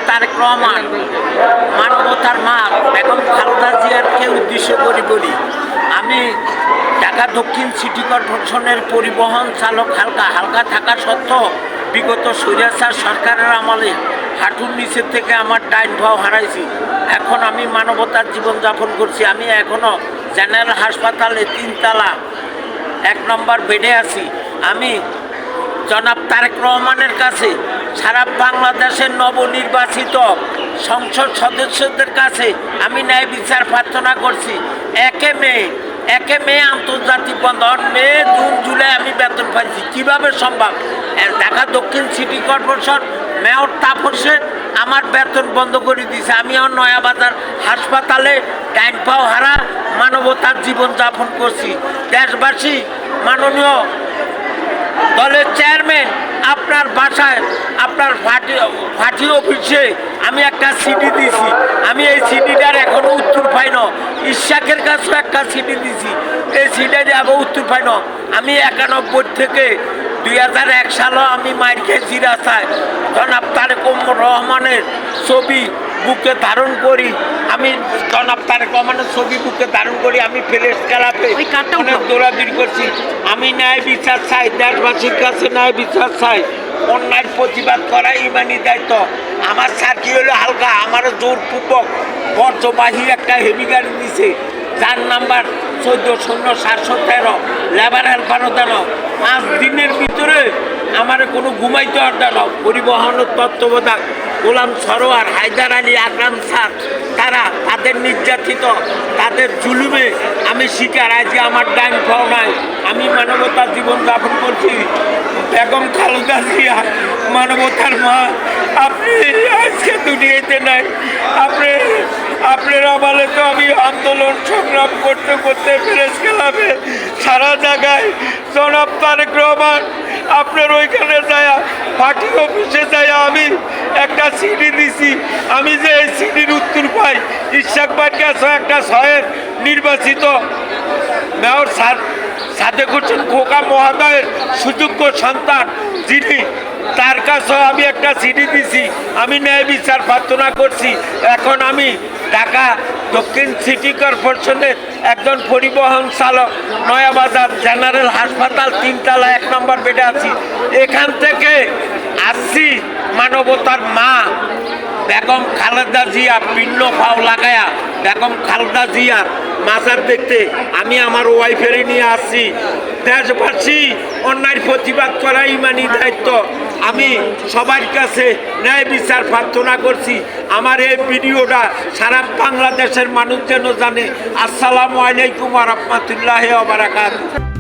তারেক রহমান মানবতার মা বেগম খালেদা জিয়াকে উদ্দেশ্য করে বলি, আমি ঢাকা দক্ষিণ সিটি কর্পোরেশনের পরিবহন চালক হালকা থাকা সত্ত্বেও বিগত স্বৈরাচার সরকারের আমলে হাঁটুর নিচের থেকে আমার ডাইন ভাও হারাইছি। এখন আমি মানবতার জীবনযাপন করছি। আমি এখনও জেনারেল হাসপাতালে 3 তলা 1 নম্বর বেডে আছি। আমি জনাব তারেক রহমানের কাছে, সারা বাংলাদেশের নবনির্বাচিত সংসদ সদস্যদের কাছে আমি ন্যায় বিচার প্রার্থনা করছি। 1 মে আন্তর্জাতিক বন্ধ, মে, জুন, জুলাই আমি বেতন পাইছি। কীভাবে সম্ভব? ঢাকা দক্ষিণ সিটি কর্পোরেশন মেয়র তাপসে আমার বেতন বন্ধ করে দিয়েছে। আমি নয়াবাজার হাসপাতালে ডাইন পাও হারা মানবতার জীবনযাপন করছি। দেশবাসী, মাননীয় দলের চেয়ারম্যান, আপনার বাসায়, আপনার পার্টি অফিসে আমি একটা সিডি দিছি। আমি এই সিডিটার এখনও উত্তর পাই না। ইশাকের কাছেও একটা সিডি দিছি, এই সিডিটার আবার উত্তর পাই না। আমি 91 থেকে 2001 সালও আমি মাইর খেয়েছি রাস্তায়। জনাব তারেক রহমানের ছবি বুকে ধারণ করি, আমি জনাব তারেক রহমানের ছবি বুকে ধারণ করি। আমি প্রেস ক্লাবে অনেক দৌড়াদৌড়ি করছি। আমি ন্যায় বিচার চাই, দেশবাসীর কাছে ন্যায় বিচার চাই। অন্যায়ের প্রতিবাদ করা ইমানি দায়িত্ব। আমার সাথী হলো হালকা, আমার জোরপূর্বক বর্জ্যবাহী একটা হেভি গাড়ি দিছে, যার নাম্বার 140713, লেবার হেল্পার দেন। 5 দিনের ভিতরে আমার কোনো ঘুমাইতে অর্ডার নাও। পরিবহনের তত্ত্বাবধায়ক গোলাম সরোয়ার, হায়দার আলী, আকরাম স্যার, তারা তাদের নির্যাতিত, তাদের জুলুমে আমি শিকার। আজকে আমার ডাইন পাও নাই। আমি মানবতার জীবনযাপন করছি। বেগম খালেদা জিয়া মানবতার মা, আপনি আজকে দুনিয়াতে নাই। আপনার আমলে তো আমি আন্দোলন সংগ্রাম করতে করতে প্রেস ক্লাবে সারা জায়গায় জনাব তারেক রহমান আপনার ওইখানে যায়, পার্টি অফিসে যায় আমি একটা সিডি দিছি। আমি যে এই সিডির উত্তর পাই, ইশাক ভাইয়ের কাছে একটা শহের নির্বাচিত মেয়র সাদেক হোসেন খোকা মহোদয়ের সুযোগ্য সন্তান যিনি, তার কাছেও আমি একটা সিডি দিছি। আমি ন্যায় বিচার প্রার্থনা করছি। এখন আমি ঢাকা দক্ষিণ সিটি কর্পোরেশনের একজন পরিবহন চালক, নয়াবাজার জেনারেল হাসপাতাল 3 তলা 1 নম্বর বেডে আছি। এখান থেকে আসছি মানবতার মা বেগম খালেদা জিয়া পিণ্ড পাও লাগায়া বেগম খালেদা জিয়ার মাজার দেখতে আমি আমার ওয়াইফেরই নিয়ে আসছি। দেশবাসী, অন্যায়ের প্রতিবাদ করা ইমানি দায়িত্ব। আমি সবার কাছে ন্যায় বিচার প্রার্থনা করছি। আমার এই ভিডিওটা সারা বাংলাদেশের মানুষ যেন জানে। আসসালামু আলাইকুম ওয়া রাহমাতুল্লাহি ওয়া বারাকাতুহু।